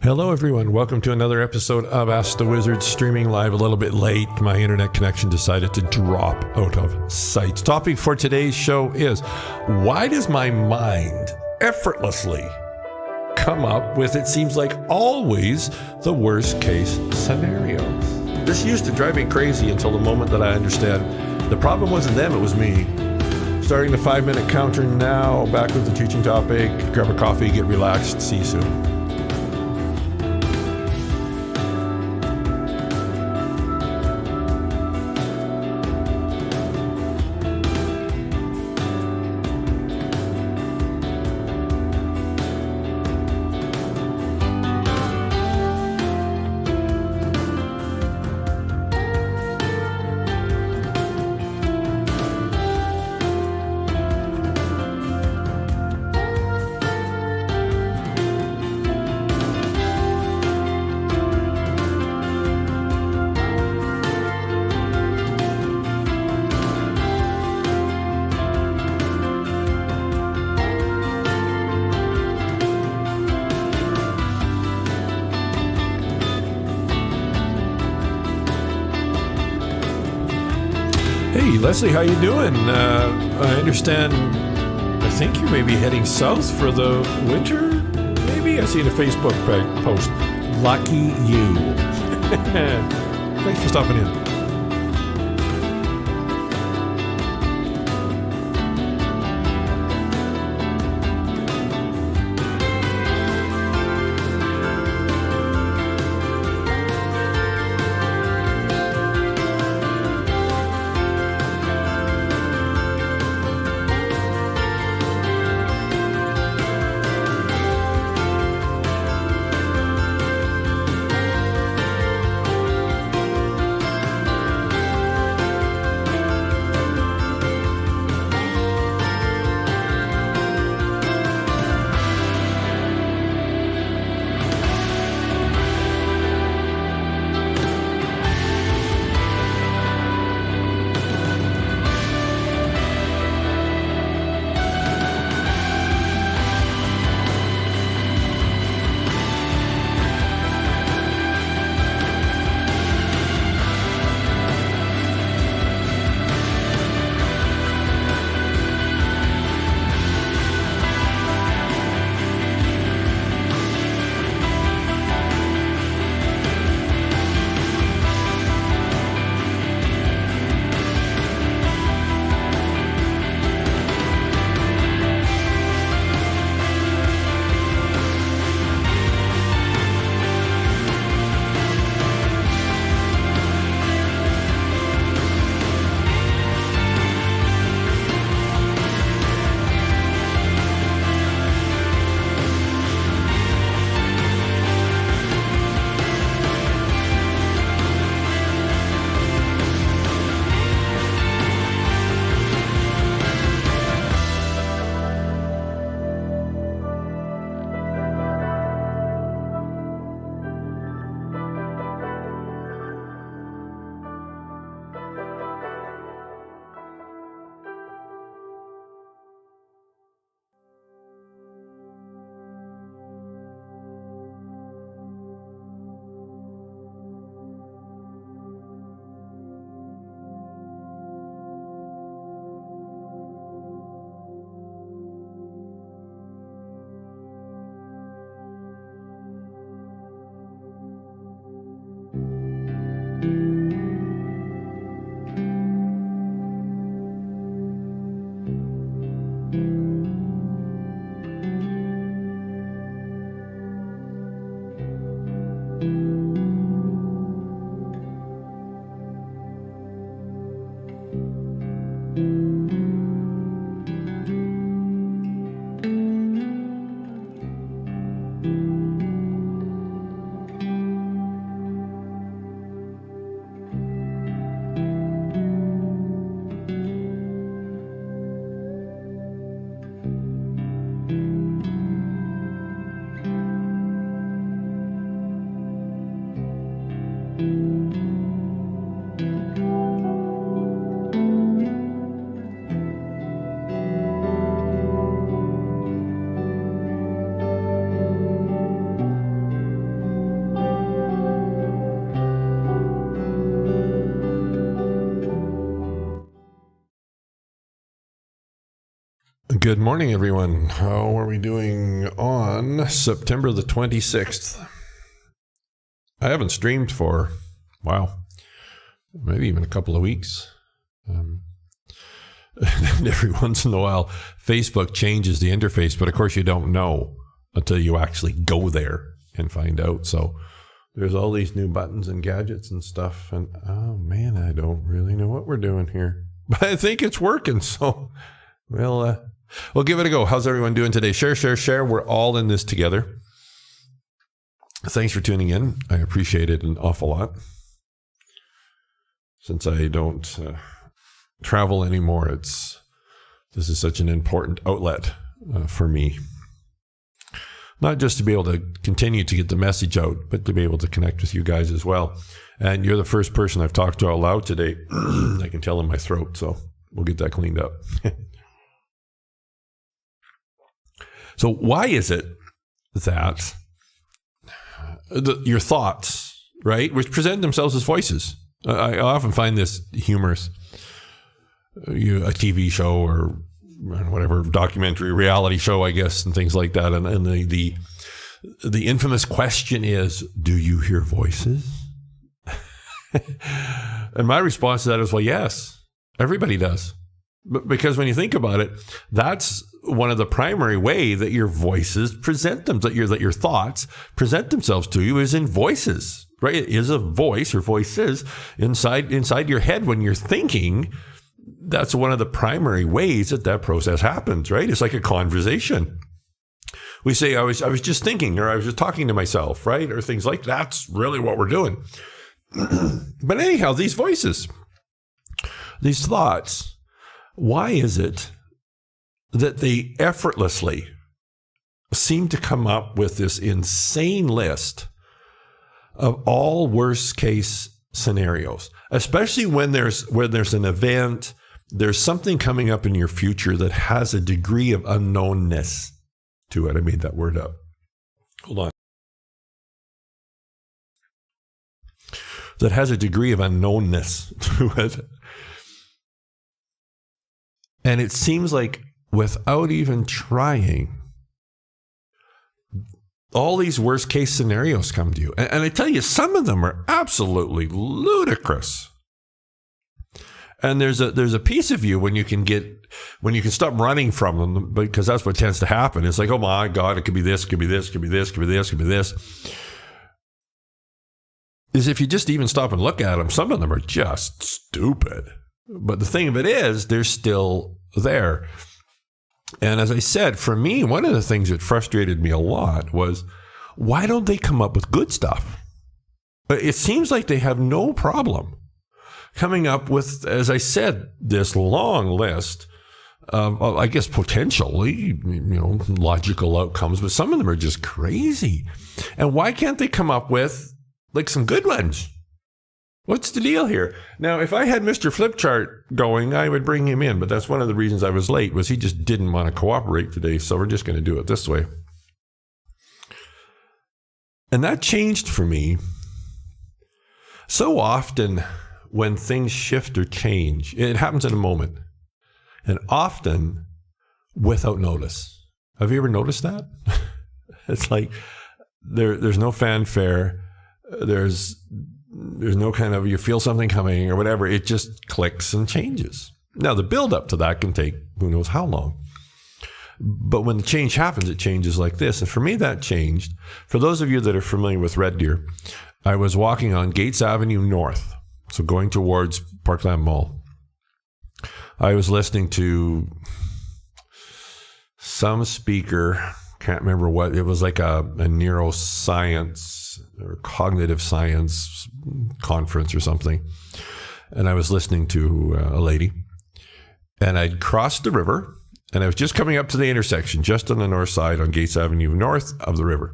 Hello everyone, welcome to another episode of Ask the Wizard, streaming live a little bit late. My internet connection decided to drop out of sight. Topic for today's show is, why does my mind effortlessly come up with, it seems like always, the worst case scenarios? This used to drive me crazy until the moment that I understand the problem wasn't them, it was me. Starting the 5-minute counter now, back with the teaching topic. Grab a coffee, get relaxed, see you soon. Hey, Leslie, how you doing? I understand, I think you may be heading south for the winter, maybe? I seen a Facebook post. Lucky you. Thanks for stopping in. Good morning, everyone. How are we doing on September the 26th? I haven't streamed for, maybe even a couple of weeks. And every once in a while, Facebook changes the interface, but of course you don't know until you actually go there and find out. So there's all these new buttons and gadgets and stuff, and oh man, I don't really know what we're doing here. But I think it's working, so we'll give it a go. How's everyone doing today? Share. We're all in this together. Thanks for tuning in. I appreciate it an awful lot. Since I don't travel anymore, this is such an important outlet for me. Not just to be able to continue to get the message out, but to be able to connect with you guys as well. And you're the first person I've talked to out loud today. I can tell in my throat, so we'll get that cleaned up. So why is it that your thoughts, right, which present themselves as voices? I often find this humorous. A TV show or whatever, documentary, reality show, I guess, and things like that. And the infamous question is, do you hear voices? And my response to that is, well, yes, everybody does. But because when you think about it, that's one of the primary way that your voices present them, that your thoughts present themselves to you is in voices, right? It is a voice or voices inside your head when you're thinking. That's one of the primary ways that process happens, right? It's like a conversation. We say, I was just thinking, or I was just talking to myself, right? Or things like that. That's really what we're doing. But anyhow, these voices, these thoughts, why is it that they effortlessly seem to come up with this insane list of all worst case scenarios, especially when there's an event, there's something coming up in your future that has a degree of unknownness to it. I made that word up. Hold on. That has a degree of unknownness to it. And it seems like without even trying, all these worst case scenarios come to you. And I tell you, some of them are absolutely ludicrous. And there's a piece of you when you can stop running from them, because that's what tends to happen. It's like, oh my God, it could be this, it could be this, it could be this, it could be this, it could be this. Is if you just even stop and look at them, some of them are just stupid. But the thing of it is, they're still there. And as I said, for me, one of the things that frustrated me a lot was, why don't they come up with good stuff? It seems like they have no problem coming up with, as I said, this long list of, I guess, potentially, logical outcomes, but some of them are just crazy. And why can't they come up with, like, some good ones? What's the deal here? Now, if I had Mr. Flipchart going, I would bring him in, but that's one of the reasons I was late, was he just didn't want to cooperate today, so we're just going to do it this way. And that changed for me. So often when things shift or change, it happens in a moment, and often without notice. Have you ever noticed that? It's like there's no fanfare, there's no kind of, you feel something coming or whatever. It just clicks and changes. Now, the build up to that can take who knows how long. But when the change happens, it changes like this. And for me, that changed. For those of you that are familiar with Red Deer, I was walking on Gates Avenue North, so going towards Parkland Mall. I was listening to some speaker, can't remember what, it was like a neuroscience or cognitive science conference or something. And I was listening to a lady, and I'd crossed the river, and I was just coming up to the intersection, just on the north side on Gates Avenue, north of the river.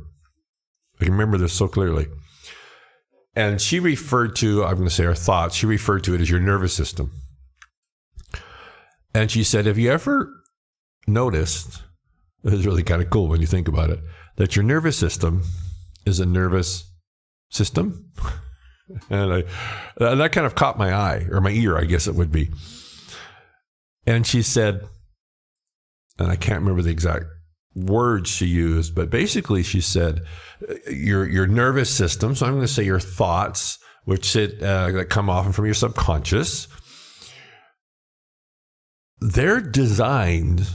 I can remember this so clearly. And she referred to, I'm going to say her thoughts, she referred to it as your nervous system. And she said, have you ever noticed, this is really kind of cool when you think about it, that your nervous system is a nervous system? And that kind of caught my eye, or my ear, I guess it would be. And she said, and I can't remember the exact words she used, but basically she said, your nervous system, so I'm going to say your thoughts, which that come often from your subconscious, they're designed,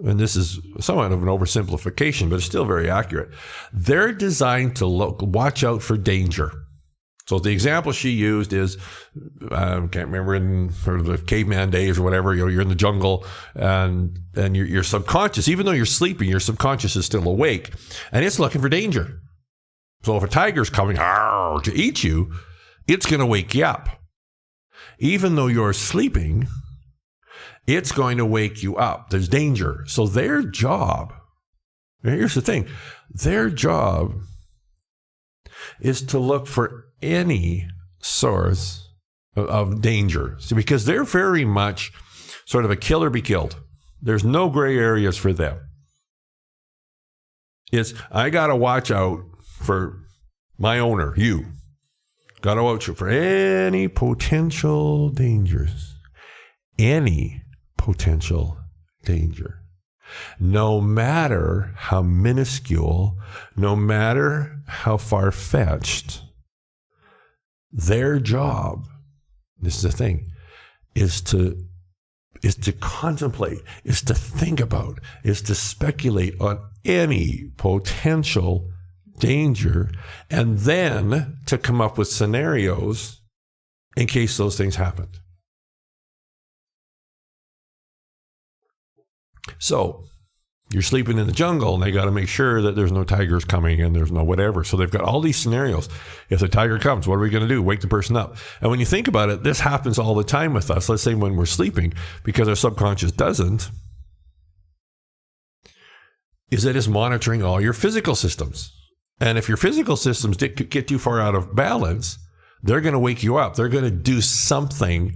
and this is somewhat of an oversimplification, but it's still very accurate. They're designed to watch out for danger. So the example she used is, I can't remember, in sort of the caveman days or whatever, you're in the jungle and your subconscious, even though you're sleeping, your subconscious is still awake and it's looking for danger. So if a tiger's coming to eat you, it's going to wake you up. Even though you're sleeping, it's going to wake you up. There's danger. So their job, here's the thing, their job is to look for any source of danger. So because they're very much sort of a kill or be killed. There's no gray areas for them. I got to watch out for my owner, you. Got to watch out for any potential dangers. Any potential danger. No matter how minuscule, no matter how far-fetched, their job, this is the thing, is to contemplate, is to think about, is to speculate on any potential danger, and then to come up with scenarios in case those things happened. So you're sleeping in the jungle and they got to make sure that there's no tigers coming and there's no whatever. So they've got all these scenarios. If the tiger comes, what are we going to do? Wake the person up. And when you think about it, this happens all the time with us. Let's say when we're sleeping, because our subconscious doesn't, is that it's monitoring all your physical systems. And if your physical systems get too far out of balance, they're going to wake you up. They're going to do something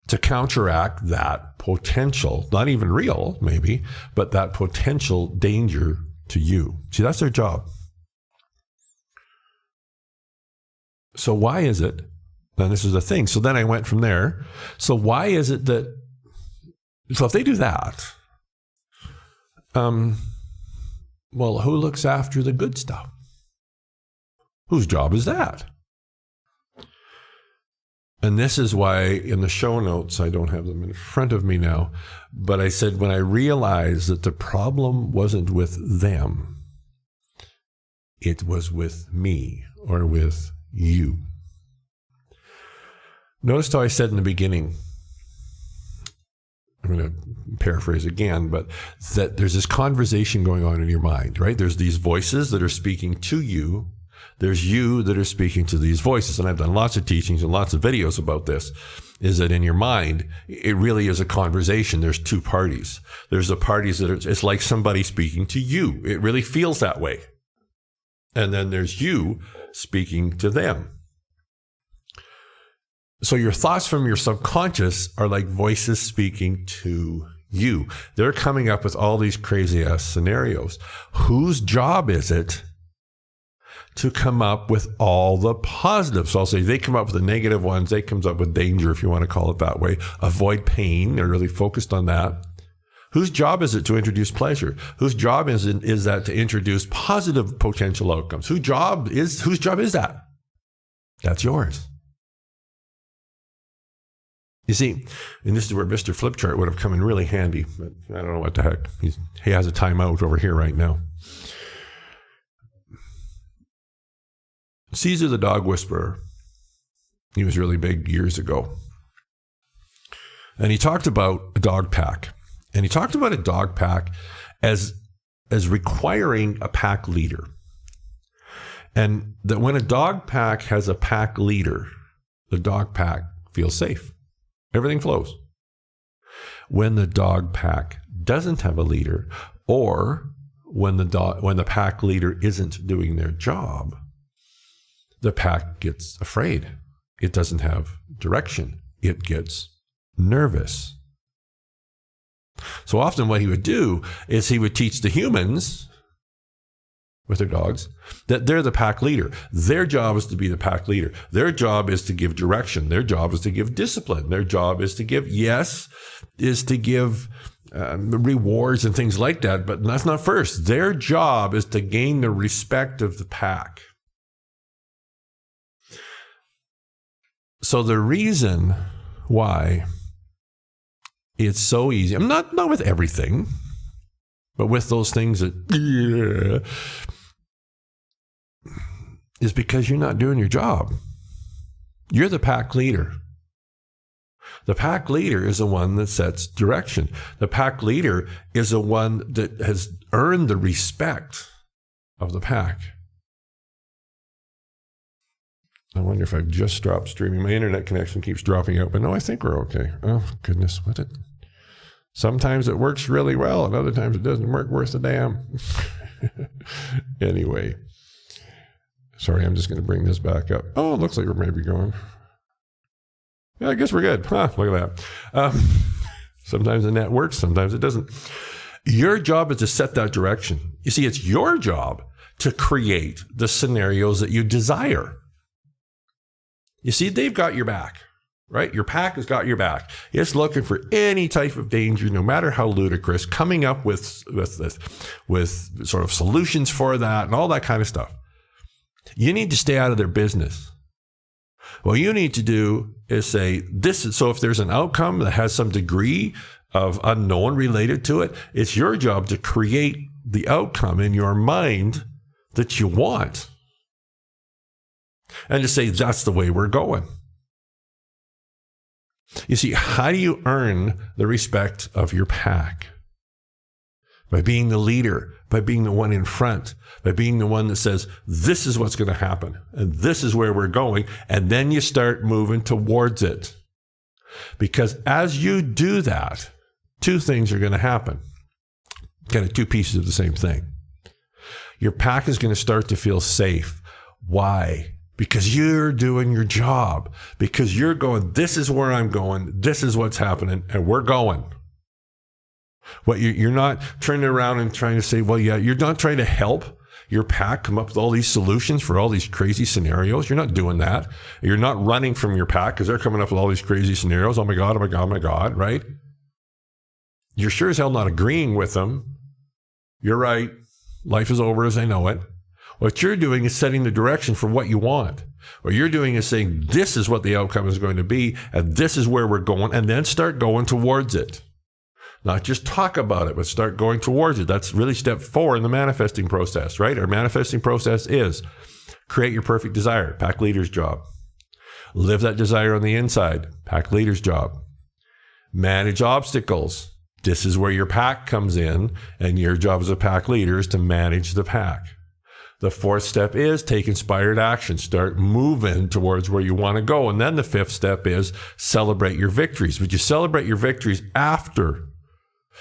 to counteract that potential, not even real, maybe, but that potential danger to you. See, that's their job. So why is it, and this is the thing, so then I went from there, so why is it that, so if they do that, well, who looks after the good stuff? Whose job is that? And this is why in the show notes, I don't have them in front of me now, but I said when I realized that the problem wasn't with them, it was with me or with you. Notice how I said in the beginning, I'm going to paraphrase again, but that there's this conversation going on in your mind, right? There's these voices that are speaking to you. There's you that are speaking to these voices. And I've done lots of teachings and lots of videos about this, is that in your mind, it really is a conversation. There's two parties. There's the parties that it's like somebody speaking to you. It really feels that way. And then there's you speaking to them. So your thoughts from your subconscious are like voices speaking to you. They're coming up with all these crazy ass scenarios. Whose job is it to come up with all the positives? So I'll say they come up with the negative ones. They comes up with danger, if you want to call it that way. Avoid pain. They're really focused on that. Whose job is it to introduce pleasure? Whose job is that to introduce positive potential outcomes? Whose job is that? That's yours. You see, and this is where Mr. Flipchart would have come in really handy, but I don't know what the heck. He has a timeout over here right now. Caesar the Dog Whisperer, he was really big years ago. And he talked about a dog pack. And he talked about a dog pack as requiring a pack leader. And that when a dog pack has a pack leader, the dog pack feels safe. Everything flows. When the dog pack doesn't have a leader, or when the pack leader isn't doing their job, the pack gets afraid. It doesn't have direction. It gets nervous. So often what he would do is he would teach the humans with their dogs that they're the pack leader. Their job is to be the pack leader. Their job is to give direction. Their job is to give discipline. Their job is to give rewards and things like that, but that's not first. Their job is to gain the respect of the pack. So the reason why it's so easy, I'm not with everything, but with those things that is because you're not doing your job. You're the pack leader. The pack leader is the one that sets direction. The pack leader is the one that has earned the respect of the pack. I wonder if I've just stopped streaming. My internet connection keeps dropping out, but no, I think we're okay. Oh, goodness, sometimes it works really well, and other times it doesn't work worth a damn. Anyway, sorry, I'm just going to bring this back up. Oh, it looks like we're maybe going. Yeah, I guess we're good. Look at that. Sometimes the net works, sometimes it doesn't. Your job is to set that direction. You see, it's your job to create the scenarios that you desire. You see, they've got your back, right? Your pack has got your back. It's looking for any type of danger, no matter how ludicrous, coming up with sort of solutions for that and all that kind of stuff. You need to stay out of their business. What you need to do is say, so if there's an outcome that has some degree of unknown related to it, it's your job to create the outcome in your mind that you want. And to say, that's the way we're going. You see, how do you earn the respect of your pack? By being the leader, by being the one in front, by being the one that says, this is what's going to happen, and this is where we're going, and then you start moving towards it. Because as you do that, two things are going to happen. Kind of two pieces of the same thing. Your pack is going to start to feel safe. Why? Because you're doing your job. Because you're going, this is where I'm going, this is what's happening, and we're going. You're not turning around and trying to say, well, yeah, you're not trying to help your pack come up with all these solutions for all these crazy scenarios. You're not doing that. You're not running from your pack because they're coming up with all these crazy scenarios. Oh my God, oh my God, oh my God, right? You're sure as hell not agreeing with them. You're right. Life is over as I know it. What you're doing is setting the direction for what you want. What you're doing is saying, this is what the outcome is going to be, and this is where we're going, and then start going towards it. Not just talk about it, but start going towards it. That's really step 4 in the manifesting process, right? Our manifesting process is create your perfect desire, pack leader's job. Live that desire on the inside, pack leader's job. Manage obstacles. This is where your pack comes in, and your job as a pack leader is to manage the pack. The 4th step is take inspired action. Start moving towards where you want to go. And then the 5th step is celebrate your victories. But you celebrate your victories after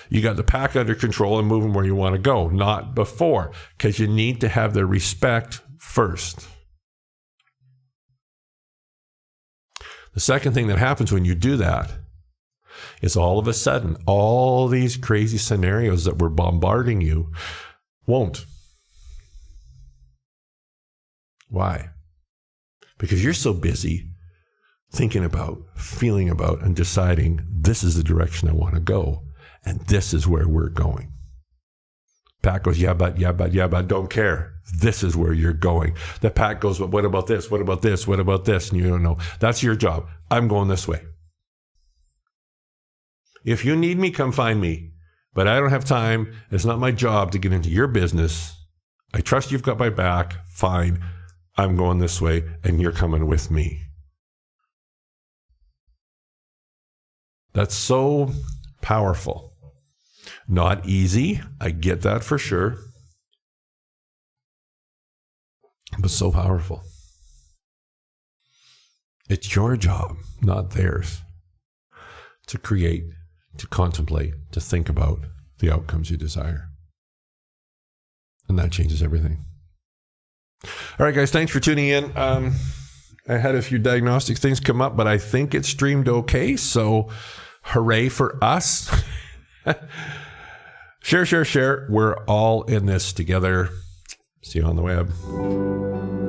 you got the pack under control and moving where you want to go, not before, because you need to have the respect first. The second thing that happens when you do that is all of a sudden, all these crazy scenarios that were bombarding you won't. Why? Because you're so busy thinking about, feeling about, and deciding this is the direction I want to go. And this is where we're going. Pack goes, yeah, but, don't care. This is where you're going. The pack goes, but what about this? What about this? What about this? And you don't know. That's your job. I'm going this way. If you need me, come find me. But I don't have time. It's not my job to get into your business. I trust you've got my back. Fine. I'm going this way, and you're coming with me. That's so powerful. Not easy. I get that for sure. But so powerful. It's your job, not theirs, to create, to contemplate, to think about the outcomes you desire. And that changes everything. All right, guys, thanks for tuning in. I had a few diagnostic things come up, but I think it streamed okay. So hooray for us. Share. We're all in this together. See you on the web.